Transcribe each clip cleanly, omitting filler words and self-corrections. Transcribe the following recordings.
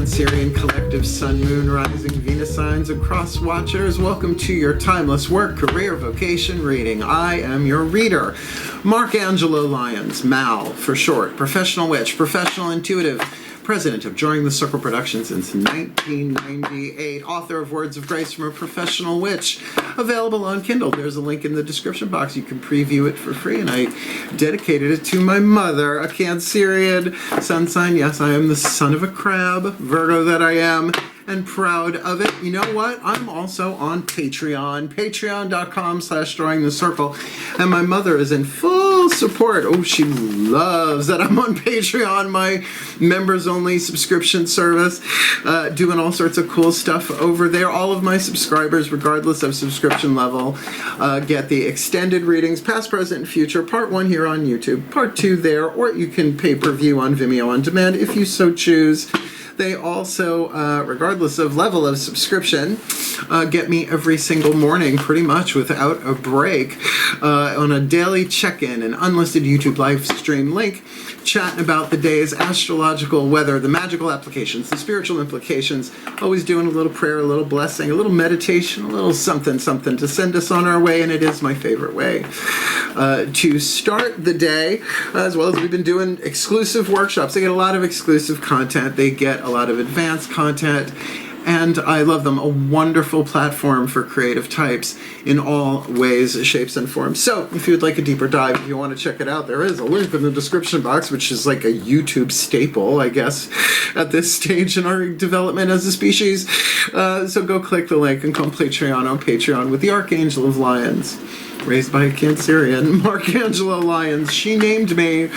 Cancerian collective Sun, Moon, Rising, Venus signs and cross watchers. Welcome to your timeless work, career, vocation reading. I am your reader, Angelo Lyons, Mal for short, professional witch, professional intuitive, president of Joining the Circle Productions since 1998, author of Words of Grace from a Professional Witch, available on Kindle. There's a link in the description box. You can preview it for free, and I dedicated it to my mother, a Cancerian sun sign. Yes, I am the son of a crab, Virgo that I am, and proud of it. You know what? I'm also on Patreon, patreon.com/drawingthecircle, and my mother is in full support. Oh, she loves that I'm on Patreon, my members-only subscription service, doing all sorts of cool stuff over there. All of my subscribers, regardless of subscription level, get the extended readings, past, present, and future. Part 1 here on YouTube, Part 2 there, or you can pay-per-view on Vimeo on demand if you so choose. They also, regardless of level of subscription, get me every single morning, pretty much without a break, on a daily check-in, an unlisted YouTube live stream link, chatting about the day's astrological weather, the magical applications, the spiritual implications, always doing a little prayer, a little blessing, a little meditation, a little something to send us on our way, and it is my favorite way to start the day, as well as we've been doing exclusive workshops. They get a lot of exclusive content. They get a lot of advanced content, and I love them. A wonderful platform for creative types in all ways, shapes, and forms. So if you would like a deeper dive, if you want to check it out, there is a link in the description box, which is like a YouTube staple, I guess, at this stage in our development as a species. So go click the link and come Patreon on Patreon with the Archangel of Lyons, raised by a Cancerian, Angelo Lyons. She named me,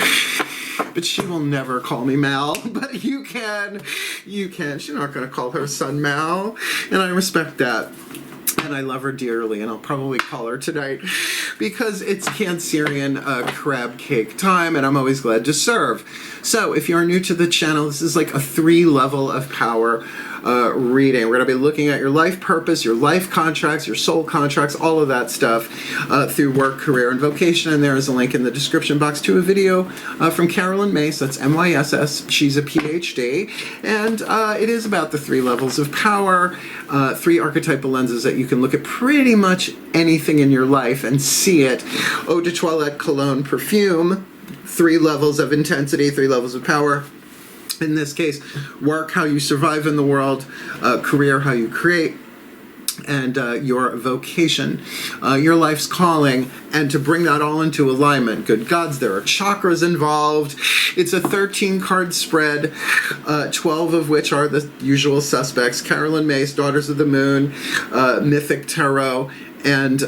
but she will never call me Mal, but you can. She's not going to call her son Mal, and I respect that. And I love her dearly, and I'll probably call her tonight because it's Cancerian crab cake time, and I'm always glad to serve. So if you're new to the channel, this is like a 3-level of power reading. We're going to be looking at your life purpose, your life contracts, your soul contracts, all of that stuff through work, career, and vocation. And there is a link in the description box to a video from Myss. That's MYSS. She's a PhD. And it is about the 3 levels of power, 3 archetypal lenses that you can look at pretty much anything in your life and see it. Eau de toilette, cologne, perfume. 3 levels of intensity, 3 levels of power. In this case, work, how you survive in the world, career, how you create, and your vocation, your life's calling, and to bring that all into alignment. Good gods, there are chakras involved. It's a 13-card spread, 12 of which are the usual suspects: Myss, Daughters of the Moon, Mythic Tarot, and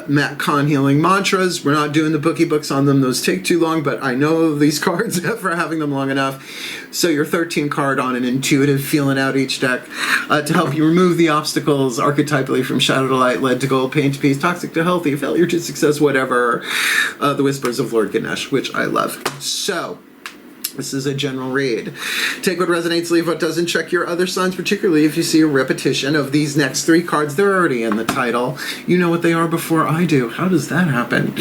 Matt Kahn Healing Mantras. We're not doing the bookie books on them. Those take too long, but I know these cards for having them long enough. So your 13 card on an intuitive feeling out each deck to help you remove the obstacles archetypally from shadow to light, lead to gold, pain to peace, toxic to healthy, failure to success, whatever. The whispers of Lord Ganesh, which I love. So this is a general read. Take what resonates, leave what doesn't. Check your other signs, particularly if you see a repetition of these next 3 cards. They're already in the title. You know what they are before I do. How does that happen?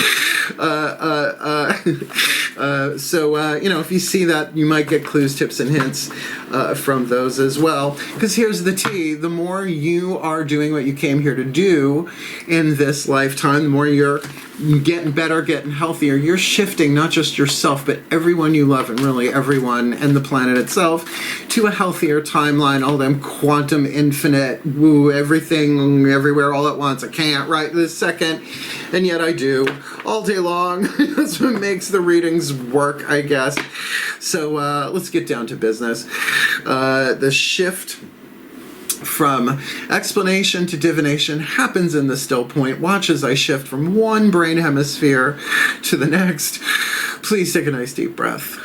You know, if you see that, you might get clues, tips, and hints from those as well. Because here's the tea. The more you are doing what you came here to do in this lifetime, the more you're getting better, getting healthier, you're shifting not just yourself, but everyone you love, and really everyone and the planet itself, to a healthier timeline. All them quantum infinite, woo, everything, everywhere, all at once. I can't right this second, and yet I do all day long. That's what makes the readings work, I guess. So let's get down to business. The shift from explanation to divination happens in the still point. Watch as I shift from one brain hemisphere to the next. Please take a nice deep breath.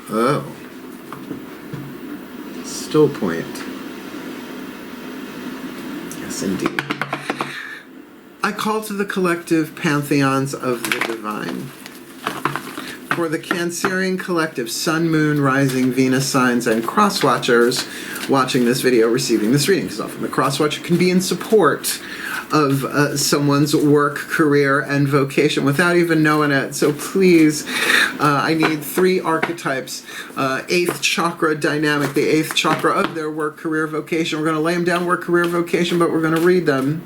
Oh. Still point. Yes, indeed. I call to the collective pantheons of the divine. for the Cancerian collective, Sun, Moon, Rising, Venus signs, and cross-watchers watching this video, receiving this reading. Because often the cross-watcher can be in support of someone's work, career, and vocation without even knowing it. So please, I need 3 archetypes. 8th chakra dynamic, the 8th chakra of their work, career, vocation. We're going to lay them down, work, career, vocation, but we're going to read them.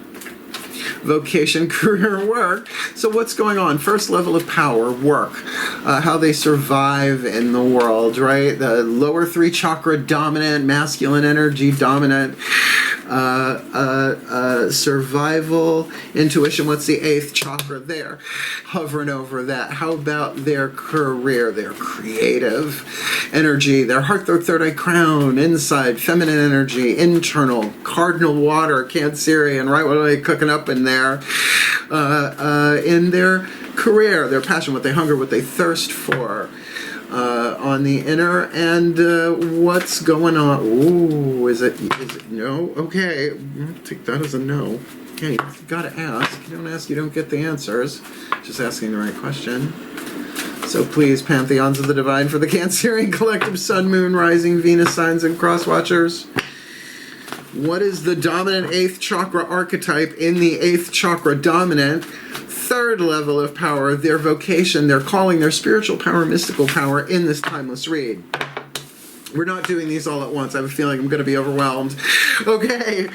Vocation, career, work. So what's going on? First level of power, work. How they survive in the world, right? The lower 3 chakra dominant, masculine energy dominant. Survival, intuition. What's the 8th chakra there? Hovering over that. How about their career, their creative energy, their heart, their third eye crown, inside, feminine energy, internal, cardinal water, Cancerian, right? What are they cooking up in there? In their career, their passion, what they hunger, what they thirst for. On the inner, and what's going on? Ooh, is it no? Okay, I'll take that as a no. Okay, you gotta ask. You don't ask, you don't get the answers. Just asking the right question. So please, Pantheons of the Divine for the Cancerian collective, Sun, Moon, Rising, Venus signs, and cross-watchers. What is the dominant 8th chakra archetype in the 8th chakra dominant? 3rd level of power, their vocation, their calling, their spiritual power, mystical power in this timeless read. We're not doing these all at once. I have a feeling I'm going to be overwhelmed. Okay.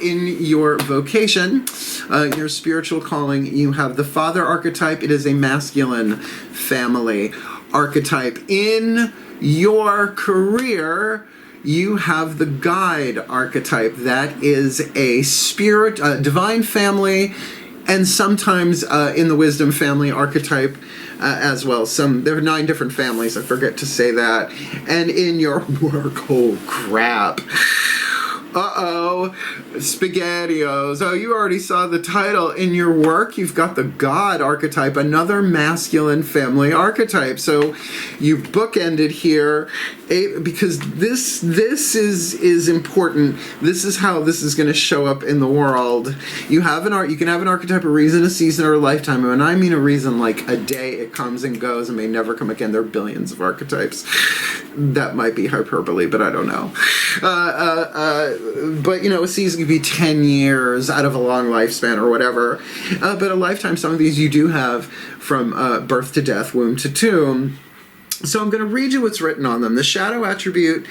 In your vocation, your spiritual calling, you have the father archetype. It is a masculine family archetype. In your career, you have the guide archetype. That is a spirit, divine family, and sometimes in the wisdom family archetype as well. There are 9 different families, I forget to say that. And in your work, oh crap. Uh-oh, SpaghettiOs. Oh, you already saw the title. In your work, you've got the God archetype, another masculine family archetype. So you bookended here because this is important. This is how this is going to show up in the world. You can have an archetype, a reason, a season, or a lifetime. And I mean a reason like a day, it comes and goes and may never come again. There are billions of archetypes. That might be hyperbole, but I don't know. But, a season could be 10 years out of a long lifespan or whatever. But a lifetime, some of these you do have from birth to death, womb to tomb. So I'm going to read you what's written on them. The shadow attribute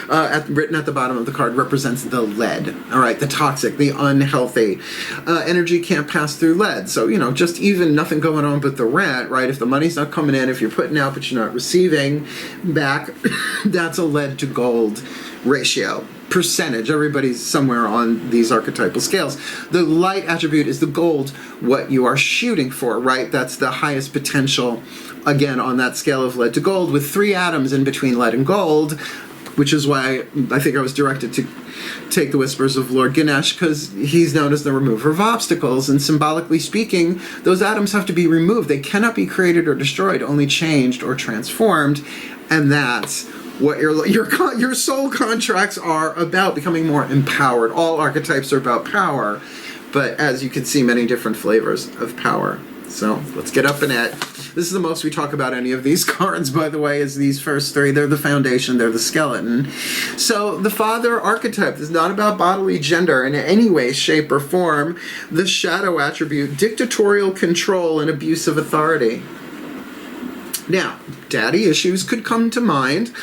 written at the bottom of the card represents the lead, all right, the toxic, the unhealthy. Energy can't pass through lead. So, just even nothing going on but the rent, right? If the money's not coming in, if you're putting out but you're not receiving back, that's a lead to gold ratio. Percentage. Everybody's somewhere on these archetypal scales. The light attribute is the gold, what you are shooting for, right? That's the highest potential, again, on that scale of lead to gold, with 3 atoms in between lead and gold, which is why I think I was directed to take the whispers of Lord Ganesh, because he's known as the remover of obstacles, and symbolically speaking, those atoms have to be removed. They cannot be created or destroyed, only changed or transformed, and that's what your soul contracts are about, becoming more empowered. All archetypes are about power, but as you can see, many different flavors of power. So let's get up in it. This is the most we talk about any of these cards, by the way, is these first 3. They're the foundation, they're the skeleton. So the father archetype is not about bodily gender in any way, shape, or form. The shadow attribute, dictatorial control and abuse of authority. Now, daddy issues could come to mind.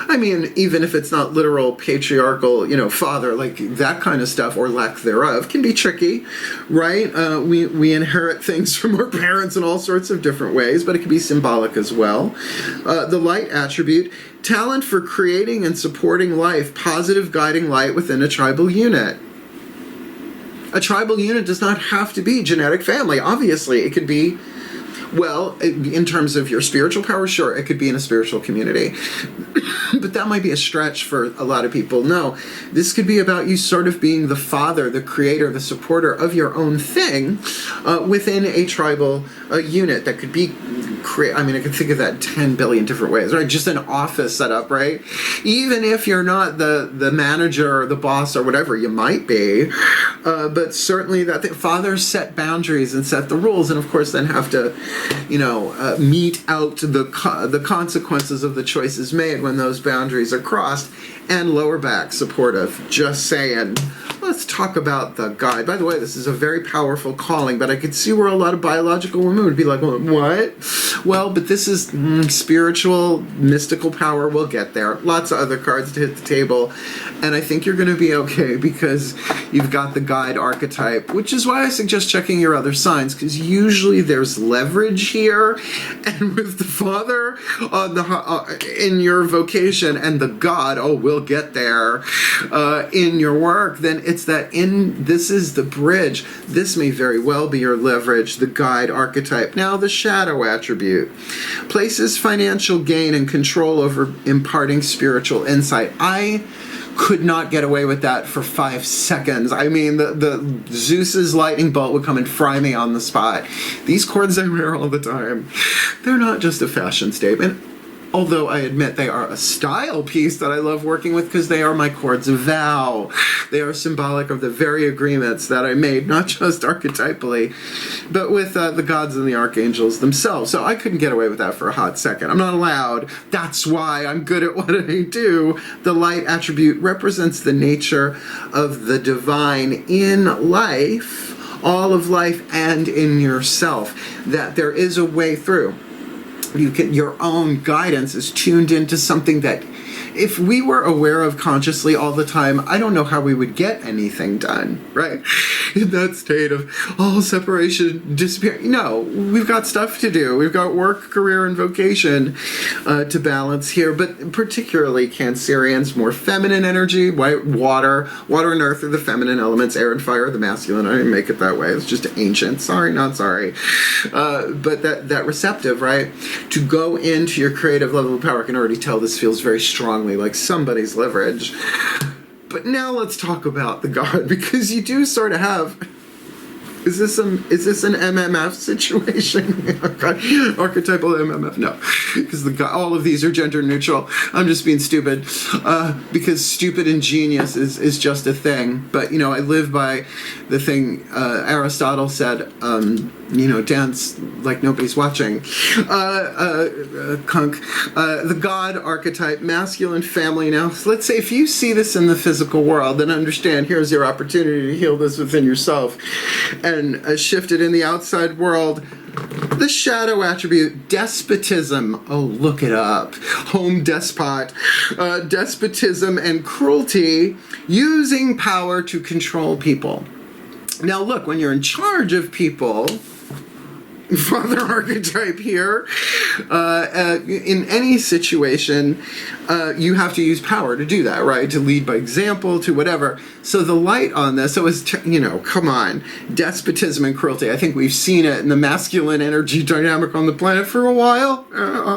I mean, even if it's not literal patriarchal, father, like that kind of stuff, or lack thereof, can be tricky, right? We inherit things from our parents in all sorts of different ways, but it can be symbolic as well. The light attribute, talent for creating and supporting life, positive guiding light within a tribal unit. A tribal unit does not have to be genetic family. Obviously, it could be, well, in terms of your spiritual power, sure, it could be in a spiritual community. But that might be a stretch for a lot of people. No, this could be about you sort of being the father, the creator, the supporter of your own thing within a tribal unit. That could be create, I mean, I can think of that 10 billion different ways, right? Just an office setup, right? Even if you're not the manager or the boss or whatever you might be, but certainly that the fathers set boundaries and set the rules, and of course then have to, mete out the consequences of the choices made when those boundaries are crossed. And lower back supportive. Just saying. Let's talk about the guide. By the way, this is a very powerful calling, but I could see where a lot of biological women would be like, well, what? Well, but this is spiritual, mystical power. We'll get there. Lots of other cards to hit the table. And I think you're going to be okay because you've got the guide archetype, which is why I suggest checking your other signs, because usually there's leverage here. And with the father on in your vocation and the god, we'll get there in your work, then it's that this is the bridge. This may very well be your leverage, the guide archetype. Now, the shadow attribute places financial gain and control over imparting spiritual insight. I could not get away with that for 5 seconds. I mean, the Zeus's lightning bolt would come and fry me on the spot. These cords I wear all the time, they're not just a fashion statement. Although I admit they are a style piece that I love working with because they are my cords of vow. They are symbolic of the very agreements that I made, not just archetypally, but with the gods and the archangels themselves. So I couldn't get away with that for a hot second. I'm not allowed. That's why I'm good at what I do. The light attribute represents the nature of the divine in life, all of life, and in yourself. That there is a way through. Your own guidance is tuned into something that if we were aware of consciously all the time, I don't know how we would get anything done, right? In that state of all separation, disappear. No, we've got stuff to do. We've got work, career, and vocation to balance here, but particularly Cancerians, more feminine energy, water and earth are the feminine elements, air and fire are the masculine. I didn't make it that way. It's just ancient. Sorry, not sorry. But that receptive, right? To go into your creative level of power, I can already tell this feels very strongly like somebody's leverage. But now let's talk about the god, because you do sort of have... Is this an MMF situation? Archetypal MMF? No, because all of these are gender neutral. I'm just being stupid, because stupid and genius is just a thing. But I live by the thing Aristotle said. Dance like nobody's watching. The god archetype, masculine family. Now, let's say if you see this in the physical world, then understand here's your opportunity to heal this within yourself and shift it in the outside world. The shadow attribute, despotism. Oh, look it up. Home despot. Despotism and cruelty, using power to control people. Now, look, when you're in charge of people, father archetype here, in any situation, you have to use power to do that, right? To lead by example, to whatever. So the light on this, so is, come on, despotism and cruelty. I think we've seen it in the masculine energy dynamic on the planet for a while,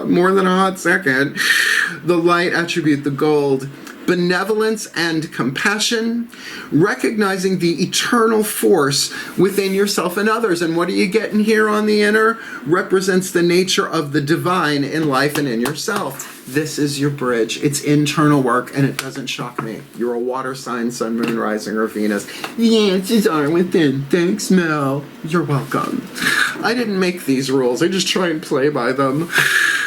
more than a hot second. The light attribute, the gold, benevolence and compassion, recognizing the eternal force within yourself and others. And what are you getting here on the inner? Represents the nature of the divine in life and in yourself. This is your bridge. It's internal work, and it doesn't shock me. You're a water sign, sun, moon, rising, or Venus. The answers are within. Thanks, Mel. You're welcome. I didn't make these rules. I just try and play by them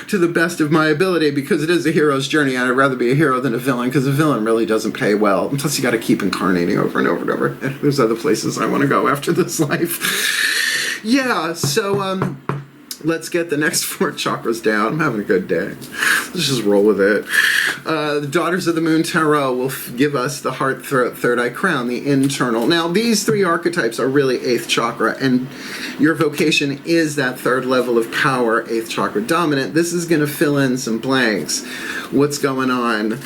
to the best of my ability, because it is a hero's journey, and I'd rather be a hero than a villain, because a villain really doesn't pay well. And plus, you got to keep incarnating over and over and over. And there's other places I want to go after this life. Yeah, so let's get the next 4 chakras down. I'm having a good day. Let's just roll with it. The Daughters of the Moon Tarot will give us the heart, throat, third eye, crown, the internal. Now, these 3 archetypes are really 8th chakra, and your vocation is that 3rd level of power, 8th chakra dominant. This is going to fill in some blanks. What's going on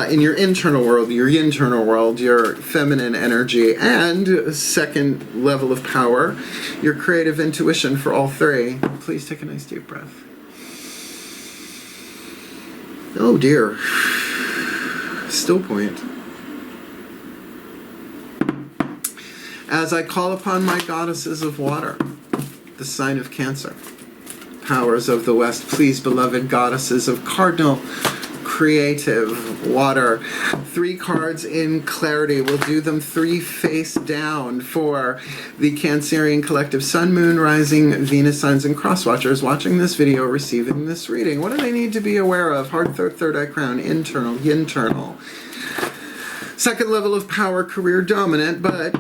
in your internal world, your feminine energy, and 2nd level of power, your creative intuition for all 3. Please take a nice deep breath. Oh dear. Still point. As I call upon my goddesses of water, the sign of Cancer, powers of the West, please, beloved goddesses of cardinal creative water. 3 cards in clarity. We'll do them 3 face down for the Cancerian collective Sun, Moon, Rising, Venus signs, and cross watchers watching this video, receiving this reading. What do they need to be aware of? Heart, third eye crown, internal, internal. Second level of power, career dominant, but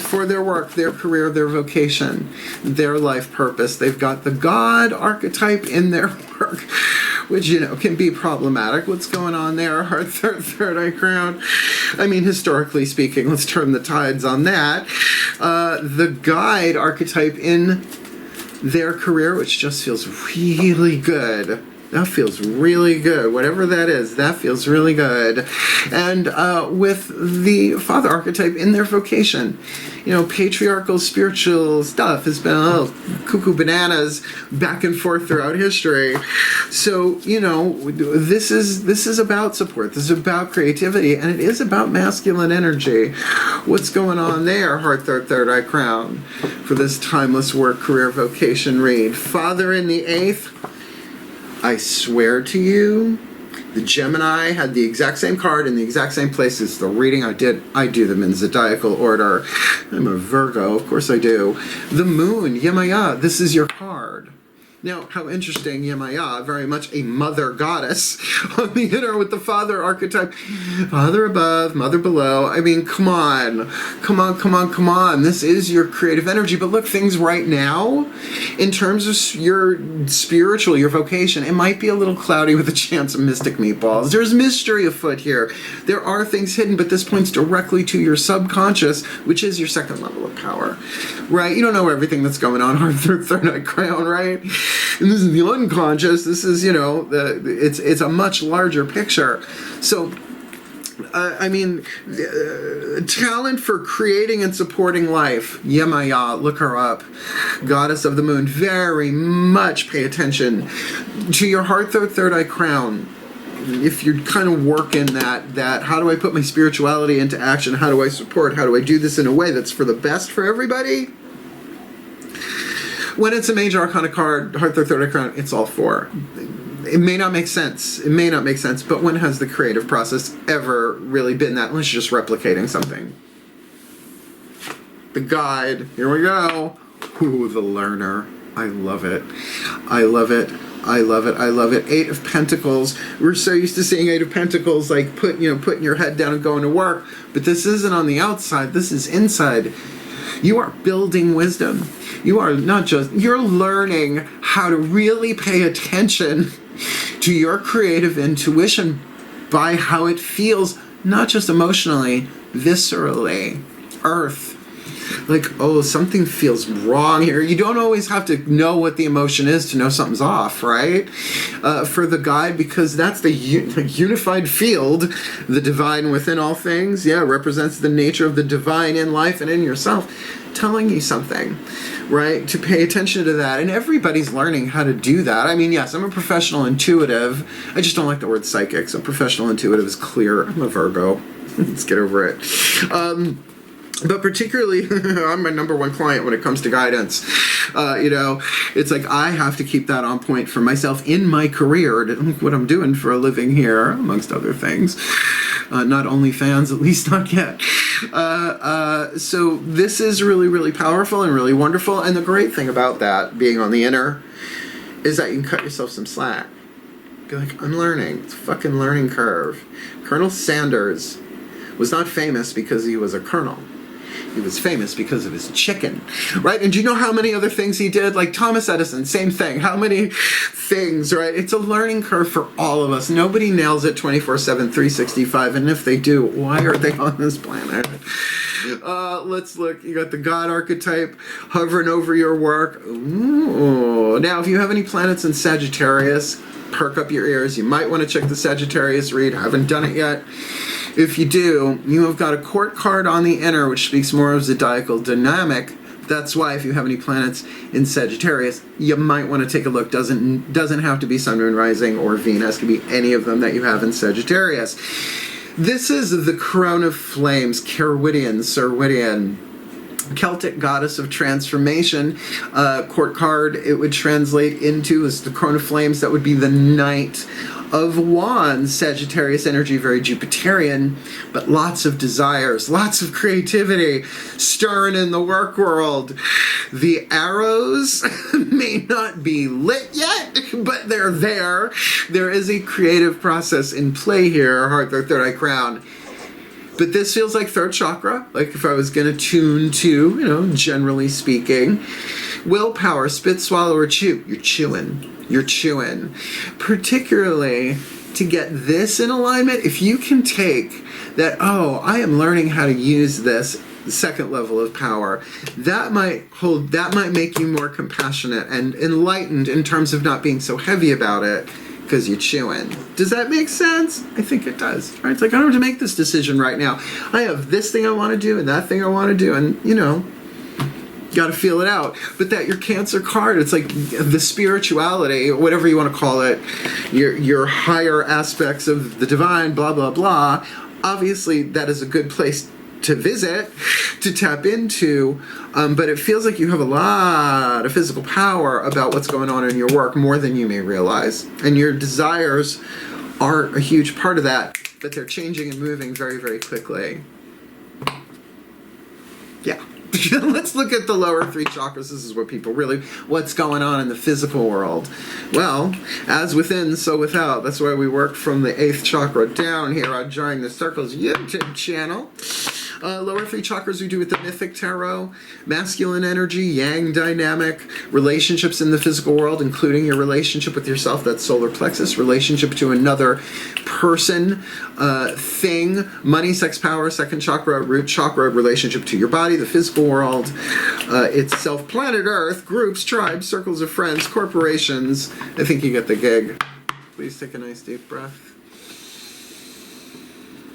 for their work, their career, their vocation, their life purpose. They've got the God archetype in their work, which, you know, can be problematic. What's going on there? Heart, third eye crown. I mean, historically speaking, let's turn the tides on that. The guide archetype in their career, which just feels really good. That feels really good. Whatever that is, that feels really good. And with the father archetype in their vocation, you know, patriarchal spiritual stuff has been a little cuckoo bananas back and forth throughout history. So, you know, this is about support. This is about creativity, and it is about masculine energy. What's going on there? Heart, third eye crown for this timeless work, career, vocation read. Father in the 8th. I swear to you, the Gemini had the exact same card in the exact same place as the reading I did. I do them in zodiacal order. I'm a Virgo, of course I do. The Moon, Yemaya, this is your card. Now, how interesting, Yemaya, very much a mother goddess on the inner with the father archetype. Father above, mother below. I mean, come on. Come on, come on, come on. This is your creative energy. But look, things right now, in terms of your spiritual, your vocation, it might be a little cloudy with a chance of mystic meatballs. There's mystery afoot here. There are things hidden, but this points directly to your subconscious, which is your second level of power, right? You don't know everything that's going on, heart, third eye crown, right? And this is the unconscious. This is, you know, it's a much larger picture. So, I mean, talent for creating and supporting life. Yemaya, look her up. Goddess of the Moon. Very much pay attention to your heart, third eye crown. If you're kind of working that how do I put my spirituality into action? How do I support? How do I do this in a way that's for the best for everybody? When it's a major arcana card, heart, third eye crown, it's all 4. It may not make sense. It may not make sense, but when has the creative process ever really been that unless you're just replicating something? The guide, here we go. Ooh, the learner. I love it. I love it. I love it. I love it. 8 of Pentacles. We're so used to seeing 8 of Pentacles like putting your head down and going to work, but this isn't on the outside. This is inside. You are building wisdom. You are not just, you're learning how to really pay attention to your creative intuition by how it feels, not just emotionally, viscerally, earth. Like, oh, something feels wrong here. You don't always have to know what the emotion is to know something's off, right? For the guide, because that's the unified field, the divine within all things, represents the nature of the divine in life and in yourself, telling you something, right? To pay attention to that. And everybody's learning how to do that. I mean, yes, I'm a professional intuitive. I just don't like the word psychic. So professional intuitive is clear. I'm a Virgo. Let's get over it. But particularly, I'm my number one client when it comes to guidance. It's like I have to keep that on point for myself in my career, to look what I'm doing for a living here, amongst other things. Not OnlyFans, at least not yet. So this is really, really powerful and really wonderful. And the great thing about that, being on the inner, is that you can cut yourself some slack. Be like, I'm learning. It's a fucking learning curve. Colonel Sanders was not famous because he was a colonel. He was famous because of his chicken, right? And do you know how many other things he did? Like Thomas Edison, same thing. How many things, right? It's a learning curve for all of us. Nobody nails it 24/7, 365. And if they do, why are they on this planet? Let's look. You got the God archetype hovering over your work. Ooh. Now, if you have any planets in Sagittarius, perk up your ears. You might want to check the Sagittarius read. I haven't done it yet. If you do, you have got a court card on the inner, which speaks more of zodiacal dynamic. That's why if you have any planets in Sagittarius, you might want to take a look. Doesn't have to be Sun, Moon, Rising, or Venus. It could be any of them that you have in Sagittarius. This is the Crown of Flames, Cerwidian. Celtic goddess of transformation. Court card it would translate into is the Crown of Flames. That would be the Knight of Wands. Sagittarius energy, very Jupiterian, but lots of desires, lots of creativity stirring in the work world. The arrows may not be lit yet, but they're there. There is a creative process in play here, heart, third eye, crown. But this feels like third chakra, like if I was going to tune to, generally speaking. Willpower, spit, swallow, or chew. You're chewing. You're chewing. Particularly to get this in alignment, if you can take that, I am learning how to use this second level of power, that might make you more compassionate and enlightened in terms of not being so heavy about it. Because you're chewing. Does that make sense? I think it does. Right? It's like, I don't have to make this decision right now. I have this thing I want to do and that thing I want to do, and got to feel it out. But that your Cancer card, it's like the spirituality, whatever you want to call it, your higher aspects of the divine, blah, blah, blah. Obviously, that is a good place to visit, to tap into, but it feels like you have a lot of physical power about what's going on in your work, more than you may realize. And your desires are a huge part of that, but they're changing and moving very, very quickly. Yeah. Let's look at the lower three chakras. This is what people what's going on in the physical world. Well, as within, so without. That's why we work from the 8th chakra down here on Drawing the Circles YouTube channel. Lower three chakras we do with the Mythic Tarot. Masculine energy, yang dynamic, relationships in the physical world, including your relationship with yourself, that's solar plexus, relationship to another person, thing, money, sex, power, second chakra, root chakra, relationship to your body, the physical world, itself, planet Earth, groups, tribes, circles of friends, corporations. I think you get the gig. Please take a nice deep breath.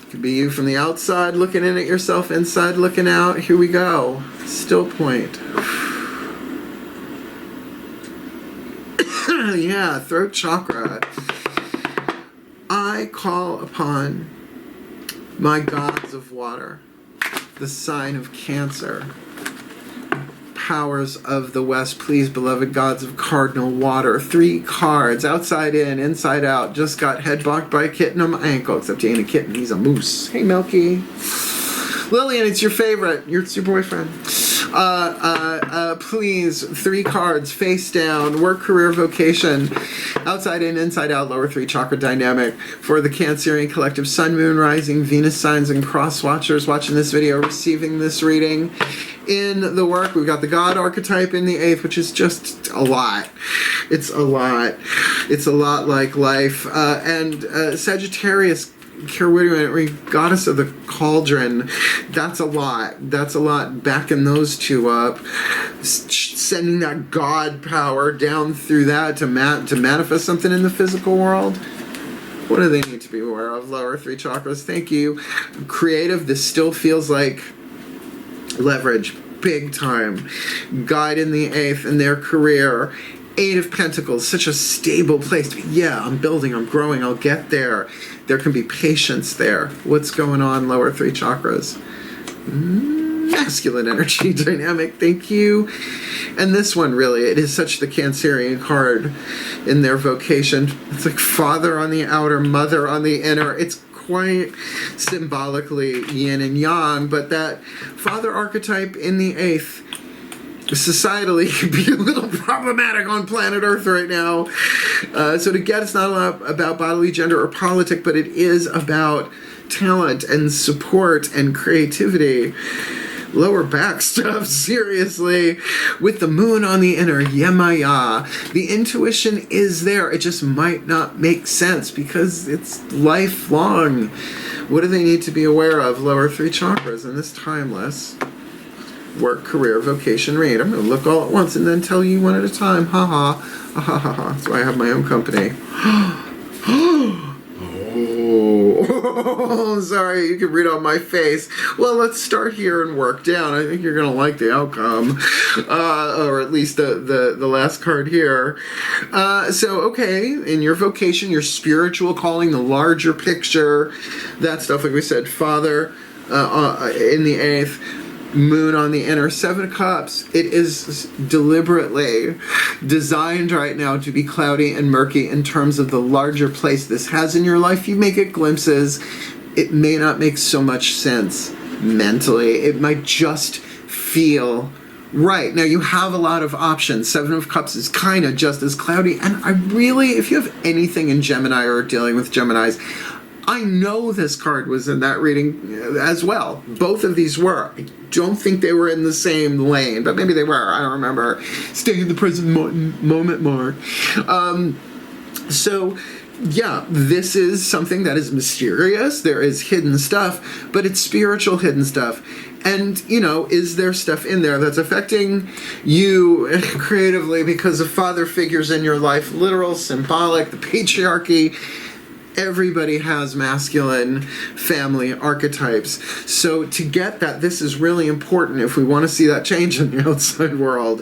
Could be you from the outside looking in at yourself, inside looking out. Here we go. Still point. Yeah, throat chakra. I call upon my gods of water, the sign of Cancer. Powers of the West, please, beloved gods of cardinal water. 3 cards, outside in, inside out. Just got head bonked by a kitten on my ankle, except he ain't a kitten, he's a moose. Hey, Milky. Lillian, it's your favorite. It's your boyfriend. Please, 3 cards, face down, work, career, vocation, outside in, inside out, lower 3 chakra dynamic for the Cancerian collective, sun, moon, rising, Venus signs, and cross watchers watching this video, receiving this reading. In the work, we've got the God archetype in the 8th, which is just a lot. It's a lot. It's a lot like life. And Sagittarius, goddess of the cauldron, that's a lot. That's a lot. Backing those two up, sending that God power down through that to manifest something in the physical world. What do they need to be aware of? Lower 3 chakras. Thank you. Creative. This still feels like leverage, big time. Guide in the 8th in their career. 8 of Pentacles, such a stable place. Yeah, I'm building, I'm growing, I'll get there. There can be patience there. What's going on, lower 3 chakras? Masculine energy dynamic, thank you. And this one, really, it is such the Cancerian card in their vocation. It's like father on the outer, mother on the inner. It's quite symbolically yin and yang, but that father archetype in the 8th societally could be a little problematic on planet Earth right now. So to get, it's not about bodily gender or politic, but it is about talent and support and creativity. Lower back stuff, seriously. With the moon on the inner, yemaya. The intuition is there. It just might not make sense because it's lifelong. What do they need to be aware of? Lower 3 chakras in this timeless work, career, vocation read. I'm going to look all at once and then tell you one at a time. Ha ha. Ha ha ha ha. That's why I have my own company. Oh, sorry, you can read on my face. Well, let's start here and work down. I think you're going to like the outcome. Or at least the last card here. So, okay, in your vocation, your spiritual calling, the larger picture, that stuff, like we said, Father in the 8th. Moon on the inner. Seven of Cups, it is deliberately designed right now to be cloudy and murky in terms of the larger place this has in your life. You may get glimpses. It may not make so much sense mentally. It might just feel right. Now, you have a lot of options. Seven of Cups is kind of just as cloudy. And I really, if you have anything in Gemini or dealing with Geminis, I know this card was in that reading as well. Both of these were. I don't think they were in the same lane, but maybe they were. I don't remember. Stay in the present moment more. So, yeah, this is something that is mysterious. There is hidden stuff, but it's spiritual hidden stuff. And, you know, is there stuff in there that's affecting you creatively because of father figures in your life, literal, symbolic, the patriarchy? Everybody has masculine family archetypes. So to get that, this is really important if we want to see that change in the outside world.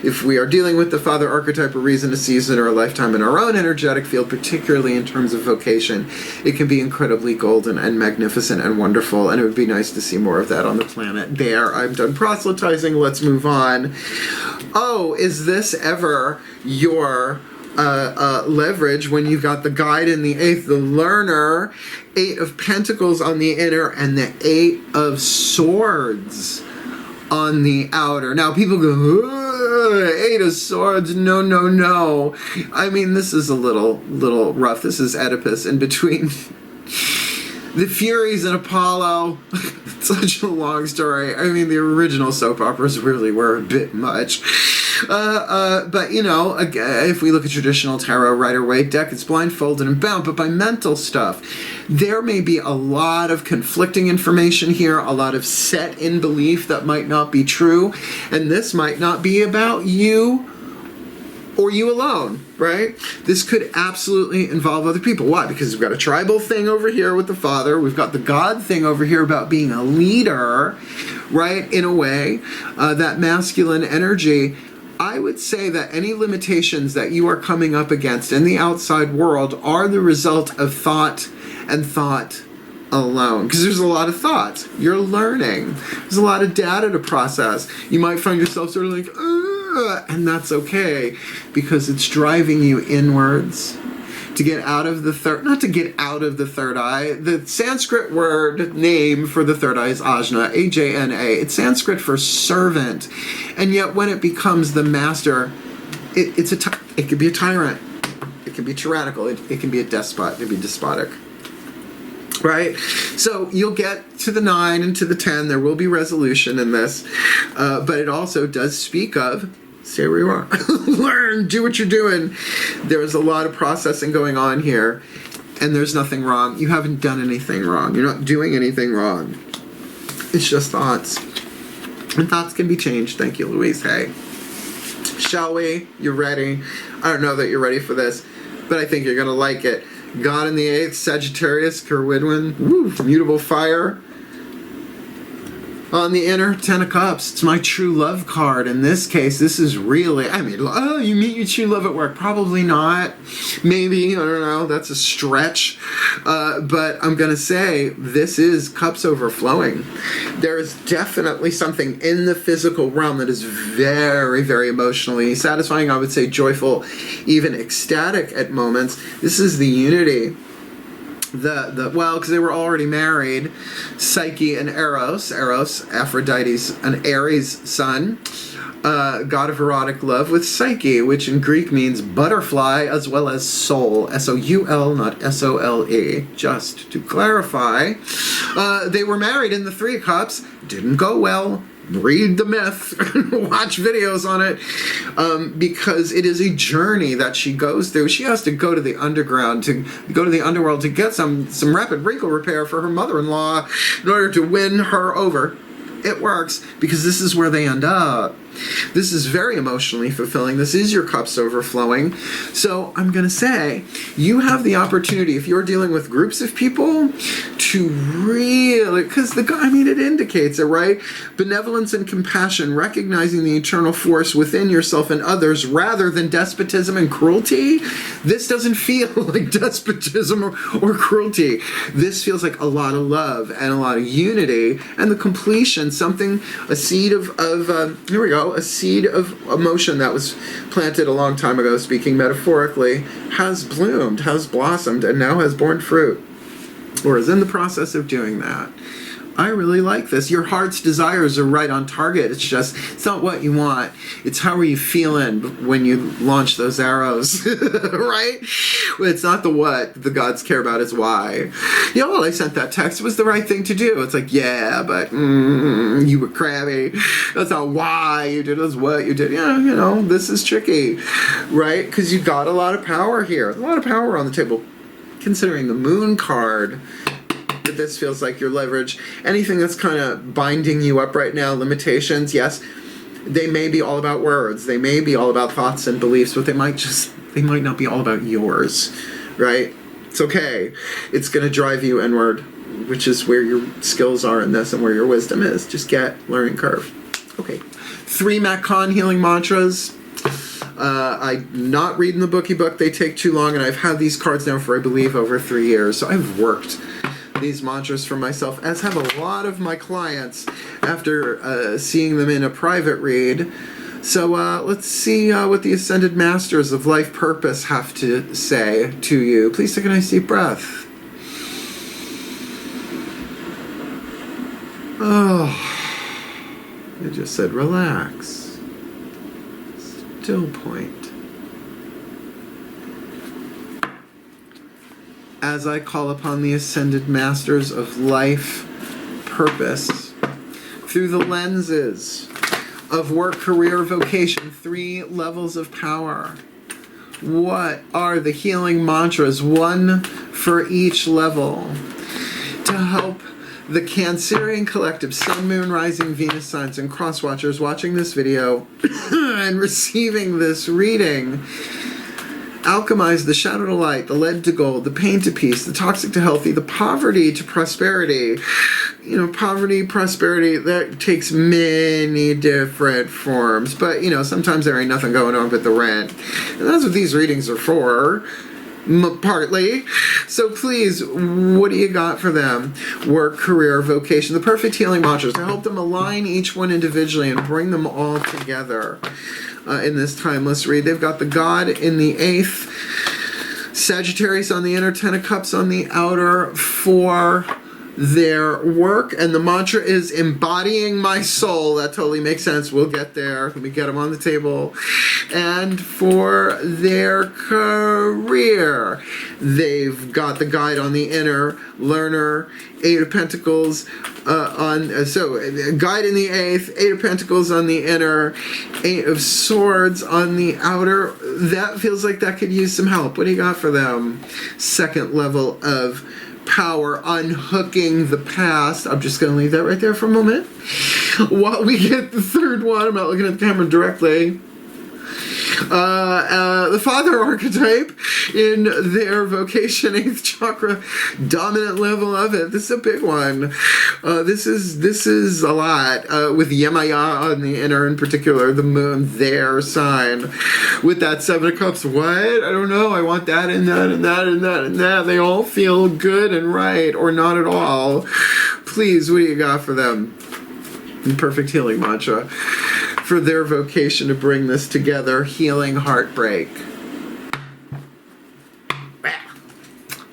If we are dealing with the father archetype, a reason, a season, or a lifetime in our own energetic field, particularly in terms of vocation, it can be incredibly golden and magnificent and wonderful, and it would be nice to see more of that on the planet. There, I'm done proselytizing. Let's move on. Oh, is this ever your leverage when you've got the guide in the 8th, the learner, 8 of Pentacles on the inner, and the 8 of Swords on the outer? Now, people go, 8 of Swords, no, no, no. I mean, this is a little rough. This is Oedipus in between the Furies and Apollo. Such a long story. I mean, the original soap operas really were a bit much. But, you know, if we look at traditional tarot Rider-Waite deck, it's blindfolded and bound, but by mental stuff. There may be a lot of conflicting information here, a lot of set in belief that might not be true, and this might not be about you or you alone, right? This could absolutely involve other people. Why? Because we've got a tribal thing over here with the father. We've got the God thing over here about being a leader, right? In a way, that masculine energy. I would say that any limitations that you are coming up against in the outside world are the result of thought and thought alone. Because there's a lot of thought. You're learning. There's a lot of data to process. You might find yourself sort of like, and that's okay, because it's driving you inwards to get out of the third, not to get out of the third eye. The Sanskrit word name for the third eye is ajna, A-J-N-A. It's Sanskrit for servant. And yet when it becomes the master, it could be a tyrant. It can be tyrannical. It can be a despot. It can be despotic. Right? So you'll get to the 9 and to the 10. There will be resolution in this. But it also does speak of, stay where you are. Learn, do what you're doing. There's a lot of processing going on here, and there's nothing wrong. You haven't done anything wrong. You're not doing anything wrong. It's just thoughts. And thoughts can be changed. Thank you, Louise. Hey. Shall we? You're ready? I don't know that you're ready for this, but I think you're going to like it. God in the 8th, Sagittarius, Kerwidwin, mutable fire. On the inner, 10 of Cups. It's my true love card. In this case, this is really, I mean, oh, you meet your true love at work. Probably not. Maybe, I don't know. That's a stretch. But I'm going to say this is cups overflowing. There is definitely something in the physical realm that is very, very emotionally satisfying. I would say joyful, even ecstatic at moments. This is the unity. Well, because they were already married, Psyche and Eros, Aphrodite's an Aries sun, god of erotic love with Psyche, which in Greek means butterfly as well as soul, S-O-U-L, not S-O-L-E, just to clarify. They were married in the 3 of Cups, didn't go well. Read the myth, watch videos on it, because it is a journey that she goes through. She has to go to the underground, to go to the underworld to get some rapid wrinkle repair for her mother-in-law in order to win her over. It works because this is where they end up. This is very emotionally fulfilling. This is your cups overflowing. So I'm going to say you have the opportunity, if you're dealing with groups of people, to really, because it indicates it, right? Benevolence and compassion, recognizing the eternal force within yourself and others rather than despotism and cruelty. This doesn't feel like despotism or cruelty. This feels like a lot of love and a lot of unity and the completion, a seed of a seed of emotion that was planted a long time ago, speaking metaphorically, has bloomed, has blossomed, and now has borne fruit, or is in the process of doing that. I really like this. Your heart's desires are right on target. It's not what you want. It's how are you feeling when you launch those arrows, right? It's not the what the gods care about, it's why. Well, I sent that text. It was the right thing to do. It's like, yeah, but you were crabby. That's not why you did it. That's what you did. Yeah, this is tricky, right? Because you got a lot of power here. A lot of power on the table. Considering the moon card, this feels like your leverage. Anything that's kind of binding you up right now, limitations, yes, they may be all about words. They may be all about thoughts and beliefs, but they might not be all about yours, right? It's okay. It's going to drive you inward, which is where your skills are in this and where your wisdom is. Just get learning curve. Okay. 3 Matt Kahn healing mantras. I'm not reading the bookie book. They take too long, and I've had these cards now for, I believe, over 3 years. So I've worked these mantras for myself, as have a lot of my clients after seeing them in a private read. So let's see what the Ascended Masters of Life Purpose have to say to you. Please take a nice deep breath. Oh, I just said relax. Still point. As I call upon the Ascended Masters of Life Purpose through the lenses of work, career, vocation, 3 levels of power. What are the healing mantras, one for each level, to help the Cancerian collective, Sun, Moon, Rising, Venus signs, and cross watchers watching this video and receiving this reading? Alchemize the shadow to light, the lead to gold, the pain to peace, the toxic to healthy, the poverty to prosperity. Poverty, prosperity, that takes many different forms. But, sometimes there ain't nothing going on but the rent. And that's what these readings are for, partly. So please, what do you got for them? Work, career, vocation, the perfect healing mantras to help them align each one individually and bring them all together. In this timeless read. They've got the God in the 8th, Sagittarius on the inner, 10 of Cups on the outer for their work. And the mantra is embodying my soul. That totally makes sense. We'll get there. Let me get them on the table. And for their career, they've got the Guide on the inner, Learner, 8 of Pentacles Guide in the 8th, 8 of Pentacles on the inner, 8 of Swords on the outer. That feels like that could use some help. What do you got for them? 2nd level of power, unhooking the past. I'm just going to leave that right there for a moment. While we get the 3rd one, I'm not looking at the camera directly. The Father archetype in their vocation, 8th chakra, dominant level of it. This is a big one. This is a lot. With Yemaya on the inner, in particular, the moon, their sign. With that 7 of Cups, what? I don't know. I want that and that and that and that and that. They all feel good and right, or not at all. Please, what do you got for them? Perfect healing mantra for their vocation to bring this together. Healing heartbreak.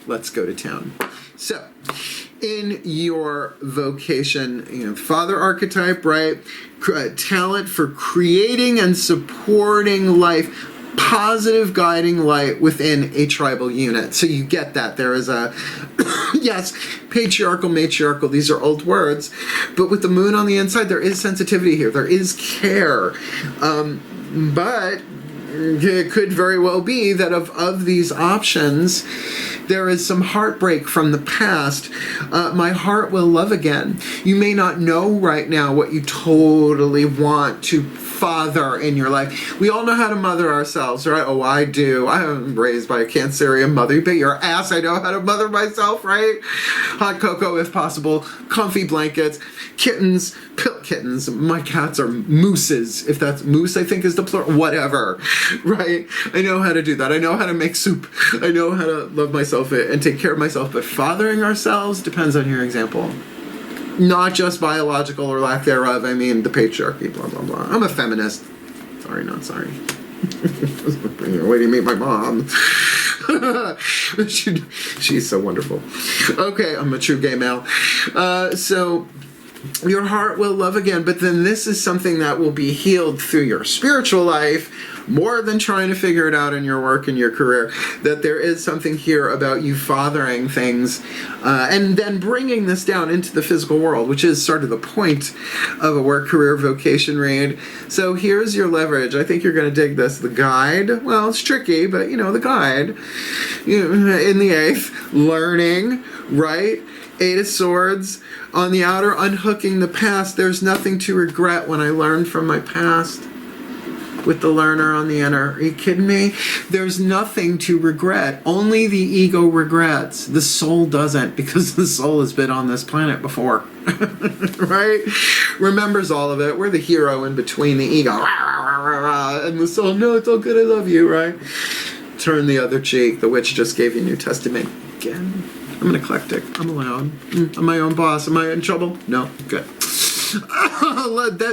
Let's go to town. So, in your vocation, Father archetype, right? Talent for creating and supporting life. Positive guiding light within a tribal unit. So you get that. There is a, yes, patriarchal, matriarchal, these are old words, but with the moon on the inside, there is sensitivity here. There is care. But it could very well be that of these options, there is some heartbreak from the past. My heart will love again. You may not know right now what you totally want to father in your life. We all know how to mother ourselves, right? Oh, I do. I am raised by a Cancerian mother. You bet your ass I know how to mother myself, right? Hot cocoa if possible, comfy blankets, kittens, kittens. My cats are mooses. If that's moose, I think is the plural. Whatever, right? I know how to do that. I know how to make soup. I know how to love myself and take care of myself. But fathering ourselves depends on your example. Not just biological or lack thereof. I mean the patriarchy, blah, blah, blah. I'm a feminist. Sorry, not sorry. Way to meet my mom. She's so wonderful. Okay, I'm a true gay male. So your heart will love again, but then this is something that will be healed through your spiritual life more than trying to figure it out in your work and your career, that there is something here about you fathering things and then bringing this down into the physical world, which is sort of the point of a work, career, vocation read. So here's your leverage. I think you're going to dig this. The guide, well, it's tricky, but you know, the guide, in the 8th, learning, right? 8 of Swords. On the outer, unhooking the past. There's nothing to regret when I learned from my past. With the learner on the inner. Are you kidding me? There's nothing to regret. Only the ego regrets. The soul doesn't, because the soul has been on this planet before. Right? Remembers all of it. We're the hero in between the ego. And the soul, no, it's all good, I love you, right? Turn the other cheek. The witch just gave you New Testament again. I'm an eclectic. I'm allowed. I'm my own boss. Am I in trouble? No? Good.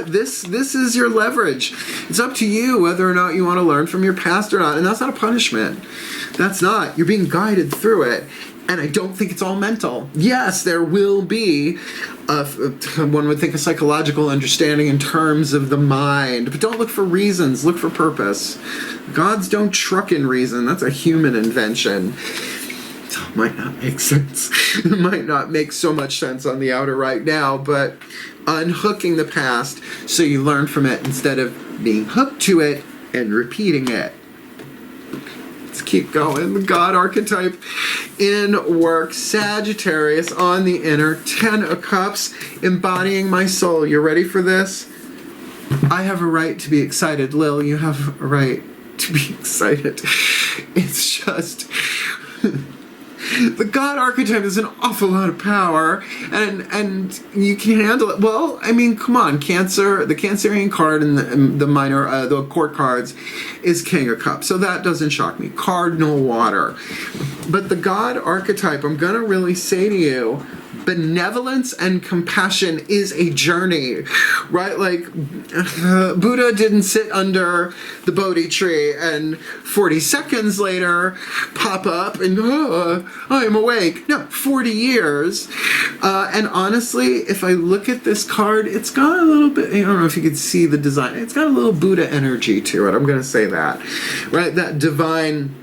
This is your leverage. It's up to you whether or not you want to learn from your past or not. And that's not a punishment. That's not. You're being guided through it. And I don't think it's all mental. Yes, there will be, one would think, a psychological understanding in terms of the mind. But don't look for reasons. Look for purpose. Gods don't truck in reason. That's a human invention. It might not make sense. It might not make so much sense on the outer right now, but unhooking the past so you learn from it instead of being hooked to it and repeating it. Let's keep going. The God archetype in work. Sagittarius on the inner. 10 of Cups, embodying my soul. You ready for this? I have a right to be excited. Lil, you have a right to be excited. It's just... The God archetype is an awful lot of power, and you can handle it. Well, I mean, come on, Cancer, the Cancerian card in the minor, the court cards, is King of Cups, so that doesn't shock me. Cardinal water. But the God archetype, I'm going to really say to you, benevolence and compassion is a journey, right? Like, Buddha didn't sit under the Bodhi tree and 40 seconds later pop up and, I am awake. No, 40 years. And honestly, if I look at this card, it's got a little bit, I don't know if you could see the design, it's got a little Buddha energy to it. I'm going to say that, right? That divine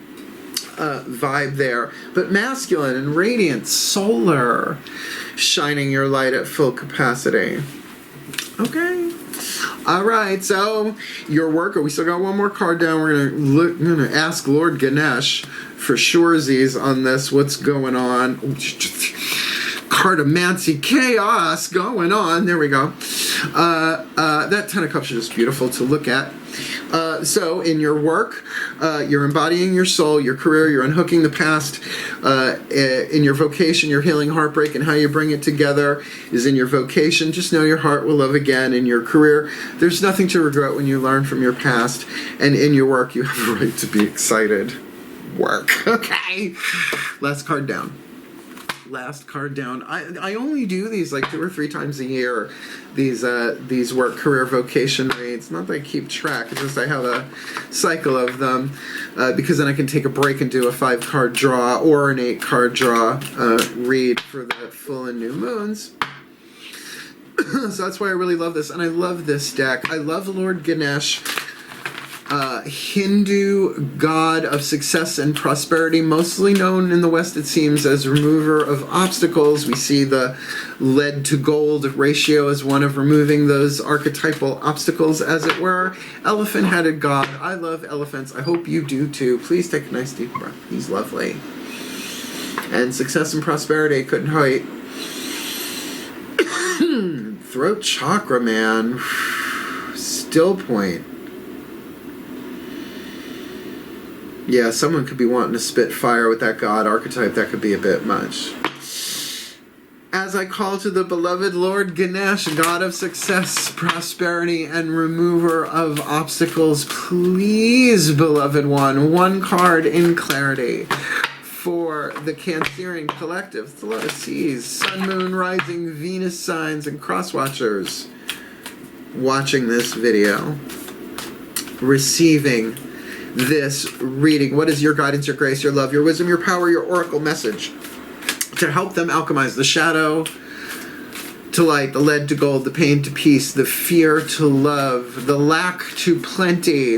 vibe there, but masculine and radiant, solar, shining your light at full capacity. Okay. All right. So your worker. We still got one more card down. We're gonna ask Lord Ganesh for surezies on this. What's going on? Cartomancy chaos going on. There we go. That 10 of Cups is just beautiful to look at. So in your work, you're embodying your soul, your career, you're unhooking the past. In your vocation, you're healing heartbreak, and how you bring it together is in your vocation. Just know your heart will love again. In your career, there's nothing to regret when you learn from your past. And in your work, you have a right to be excited. Work. Okay. Last card down. Last card down. I only do these like 2 or 3 times a year, these work, career, vocation reads. Not that I keep track, it's just I have a cycle of them, because then I can take a break and do a 5-card draw or an 8-card draw read for the full and new moons. So that's why I really love this, and I love this deck. I love Lord Ganesh, Hindu god of success and prosperity, mostly known in the West, it seems, as remover of obstacles. We see the lead to gold ratio as one of removing those archetypal obstacles, as it were. Elephant-headed god. I love elephants. I hope you do too. Please take a nice deep breath. He's lovely. And success and prosperity couldn't wait. Throat chakra, man. still point. Yeah, someone could be wanting to spit fire with that God archetype. That could be a bit much. As I call to the beloved Lord Ganesh, God of success, prosperity, and remover of obstacles, please, beloved one card in clarity for the Cancerian collective. It's a lot of C's. Sun, Moon, Rising, Venus signs, and cross watchers watching this video, receiving this reading. What is your guidance, your grace, your love, your wisdom, your power, your oracle message to help them alchemize the shadow to light, the lead to gold, the pain to peace, the fear to love, the lack to plenty,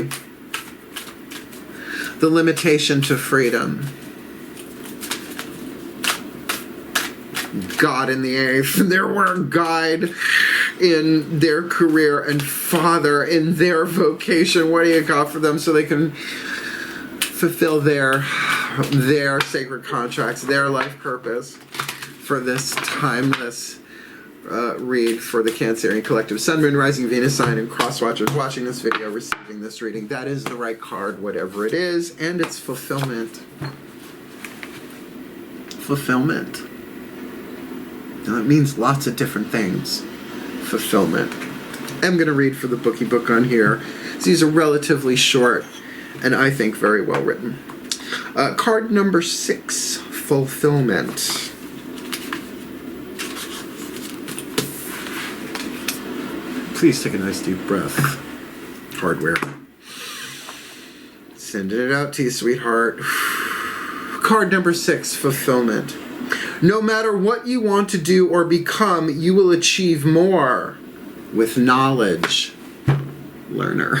the limitation to freedom? God in the eighth, their work guide in their career, and Father in their vocation. What do you got for them so they can fulfill their sacred contracts, their life purpose for this timeless read for the Cancerian collective? Sun, Moon, Rising, Venus sign, and cross watchers watching this video, receiving this reading. That is the right card, whatever it is, and it's fulfillment. Fulfillment. Now, it means lots of different things. Fulfillment. I'm going to read for the bookie book on here. These are relatively short and I think very well written. Card number 6, fulfillment. Please take a nice deep breath. Hardware. Sending it out to you, sweetheart. Card number 6, fulfillment. No matter what you want to do or become, you will achieve more with knowledge. Learner.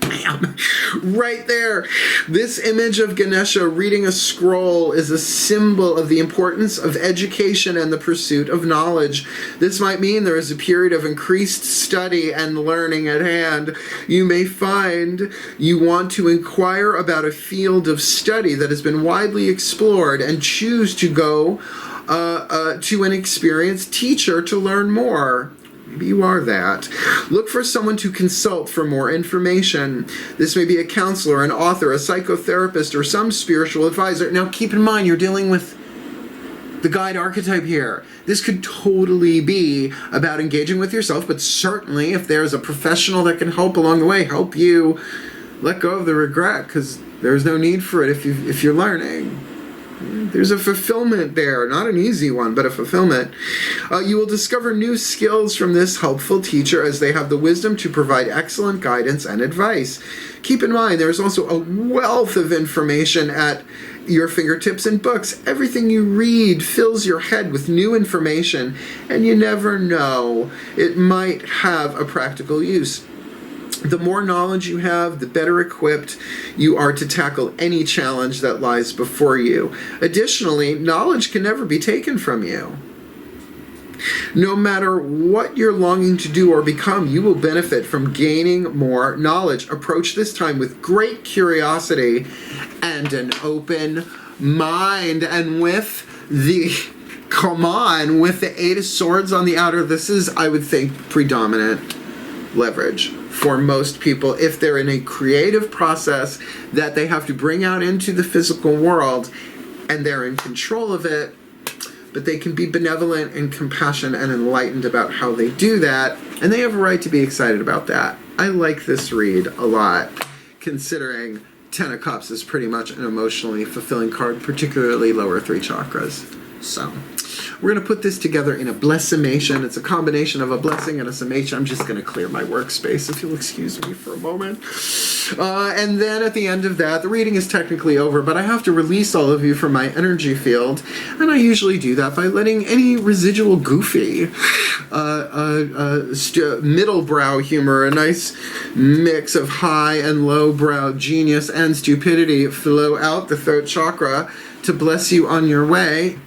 Bam. Right there. This image of Ganesha reading a scroll is a symbol of the importance of education and the pursuit of knowledge. This might mean there is a period of increased study and learning at hand. You may find you want to inquire about a field of study that has been widely explored and choose to go to an experienced teacher to learn more. Maybe you are that. Look for someone to consult for more information. This may be a counselor, an author, a psychotherapist, or some spiritual advisor. Now keep in mind, you're dealing with the guide archetype here. This could totally be about engaging with yourself, but certainly if there's a professional that can help along the way, help you let go of the regret, because there's no need for it if you're learning. There's a fulfillment there, not an easy one, but a fulfillment. You will discover new skills from this helpful teacher as they have the wisdom to provide excellent guidance and advice. Keep in mind, there's also a wealth of information at your fingertips in books. Everything you read fills your head with new information, and you never know, it might have a practical use. The more knowledge you have, the better equipped you are to tackle any challenge that lies before you. Additionally, knowledge can never be taken from you. No matter what you're longing to do or become, you will benefit from gaining more knowledge. Approach this time with great curiosity and an open mind. And with the, with the 8 of Swords on the outer, this is, I would think, predominant leverage for most people if they're in a creative process that they have to bring out into the physical world and they're in control of it, but they can be benevolent and compassionate and enlightened about how they do that, and they have a right to be excited about that. I like this read a lot, considering 10 of Cups is pretty much an emotionally fulfilling card, particularly lower 3 chakras. So we're going to put this together in a blessimation. It's a combination of a blessing and a summation. I'm just going to clear my workspace, if you'll excuse me for a moment. And then at the end of that, the reading is technically over, but I have to release all of you from my energy field. And I usually do that by letting any residual goofy, middle brow humor, a nice mix of high and low brow genius and stupidity flow out the throat chakra to bless you on your way.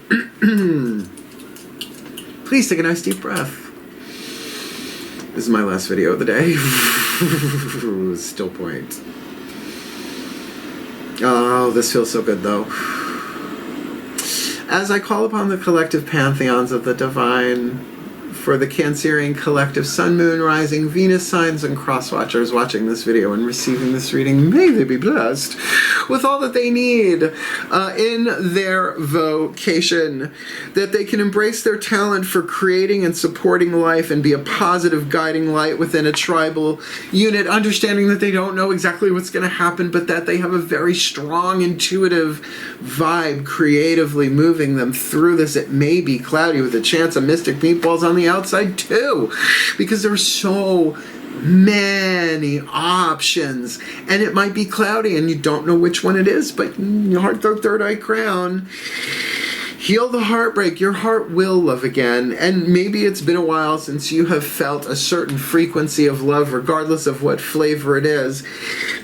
Please take a nice deep breath. This is my last video of the day. Still point. Oh, this feels so good though. As I call upon the collective pantheons of the divine for the Cancerian collective Sun, Moon, Rising, Venus signs, and cross watchers watching this video and receiving this reading. May they be blessed with all that they need in their vocation, that they can embrace their talent for creating and supporting life and be a positive guiding light within a tribal unit, understanding that they don't know exactly what's going to happen, but that they have a very strong intuitive vibe creatively moving them through this. It may be cloudy with a chance of mystic meatballs on the outside too, because there are so many options, and it might be cloudy and you don't know which one it is, but your heart, throat, third eye, crown. Heal the heartbreak. Your heart will love again. And maybe it's been a while since you have felt a certain frequency of love, regardless of what flavor it is.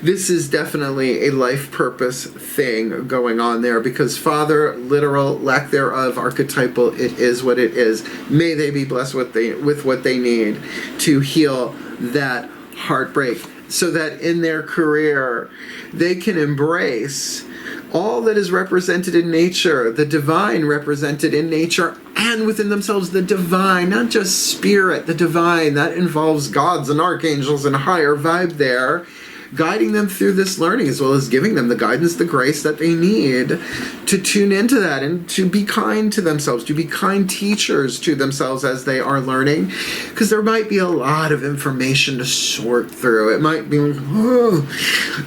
This is definitely a life purpose thing going on there, because Father, literal, lack thereof, archetypal, it is what it is. May they be blessed with what they need to heal that heartbreak, so that in their career they can embrace all that is represented in nature, the divine represented in nature and within themselves, the divine, not just spirit, the divine. That involves gods and archangels and higher vibe there, guiding them through this learning, as well as giving them the guidance, the grace that they need to tune into that and to be kind to themselves, to be kind teachers to themselves as they are learning, because there might be a lot of information to sort through. It might be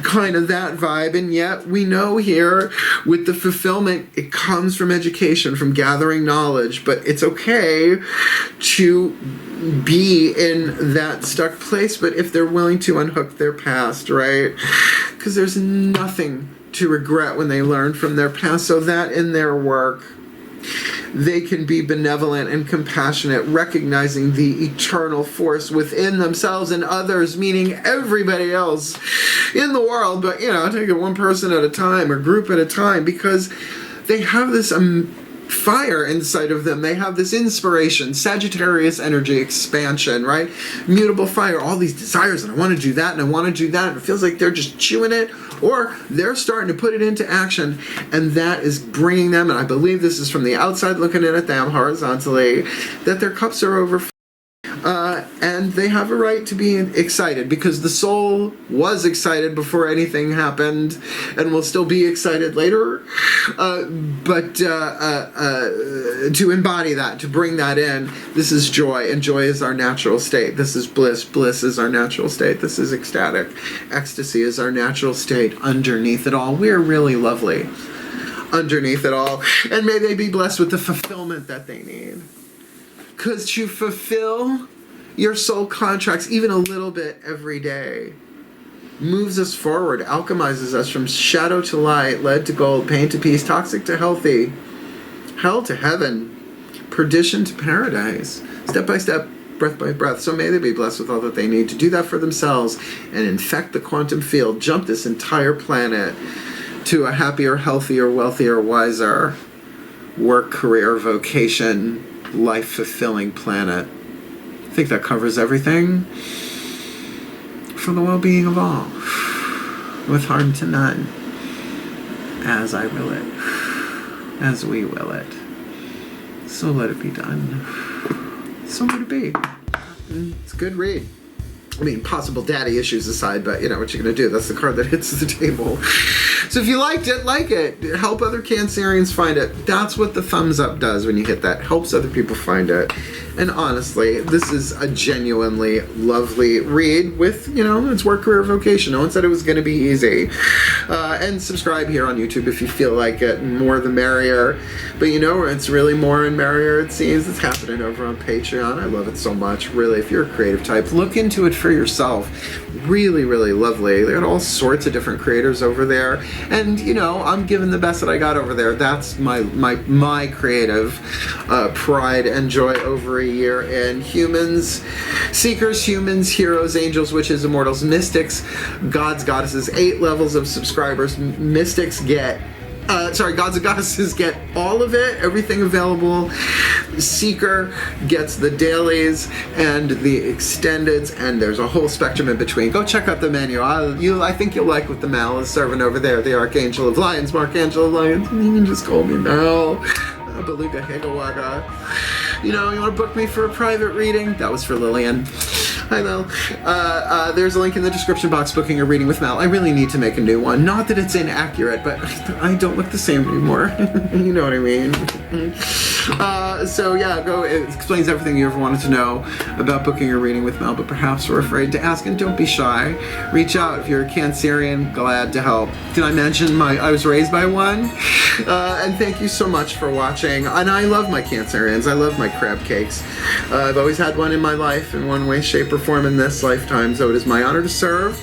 kind of that vibe, and yet we know here with the fulfillment, it comes from education, from gathering knowledge, but it's okay to be in that stuck place, but if they're willing to unhook their past, right? Because there's nothing to regret when they learn from their past, so that in their work they can be benevolent and compassionate, recognizing the eternal force within themselves and others, meaning everybody else in the world, but take it one person at a time or group at a time, because they have this fire inside of them. They have this inspiration, Sagittarius energy, expansion, right? Mutable fire, all these desires, and I want to do that, and I want to do that, and it feels like they're just chewing it, or they're starting to put it into action, and that is bringing them, and I believe this is from the outside looking in at them horizontally, that their cups are overflowing. And they have a right to be excited, because the soul was excited before anything happened and will still be excited later. But to embody that, to bring that in, this is joy, and joy is our natural state. This is bliss. Bliss is our natural state. This is ecstatic. Ecstasy is our natural state. Underneath it all, we're really lovely. Underneath it all. And may they be blessed with the fulfillment that they need. Because to fulfill your soul contracts, even a little bit every day, moves us forward, alchemizes us from shadow to light, lead to gold, pain to peace, toxic to healthy, hell to heaven, perdition to paradise, step by step, breath by breath. So may they be blessed with all that they need to do that for themselves and infect the quantum field, jump this entire planet to a happier, healthier, wealthier, wiser, work, career, vocation, life-fulfilling planet. I think that covers everything for the well-being of all, with harm to none, as I will it, as we will it. So let it be done. So let it be. It's a good read. I mean, possible daddy issues aside, but what you're going to do. That's the card that hits the table. So if you liked it, like it. Help other Cancerians find it. That's what the thumbs up does when you hit that. Helps other people find it. And honestly, this is a genuinely lovely read with, it's work, career, vocation. No one said it was going to be easy. And subscribe here on YouTube if you feel like it. More the merrier. But it's really more and merrier, it seems. It's happening over on Patreon. I love it so much. Really, if you're a creative type, look into it for yourself. Really, really lovely. They got all sorts of different creators over there. And, I'm giving the best that I got over there. That's my creative pride and joy over a year in humans, seekers, humans, heroes, angels, witches, immortals, mystics, gods, goddesses, 8 levels of subscribers. Mystics get gods and goddesses get all of it, everything available. Seeker gets the dailies and the extendeds, and there's a whole spectrum in between. Go check out the menu. I think you'll like what the Mal is serving over there. The Archangel of Lyons, Angelo of Lyons. You can just call me Mal. Beluga Higawaga. you want to book me for a private reading? That was for Lillian. Hi, Mel. There's a link in the description box, booking a reading with Mel. I really need to make a new one. Not that it's inaccurate, but I don't look the same anymore. You know what I mean? So yeah, go. It explains everything you ever wanted to know about booking a reading with Mel, but perhaps we're afraid to ask, and don't be shy. Reach out. If you're a Cancerian, glad to help. Did I mention I was raised by one? And thank you so much for watching. And I love my Cancerians. I love my crab cakes. I've always had one in my life in one way, shape, or form in this lifetime, so it is my honor to serve.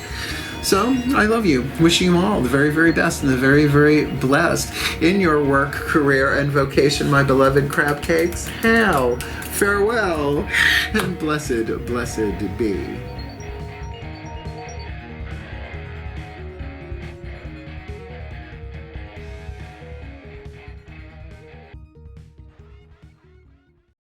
So, I love you. Wishing you all the very, very best and the very, very blessed in your work, career, and vocation, my beloved crab cakes. Farewell, and blessed, blessed be.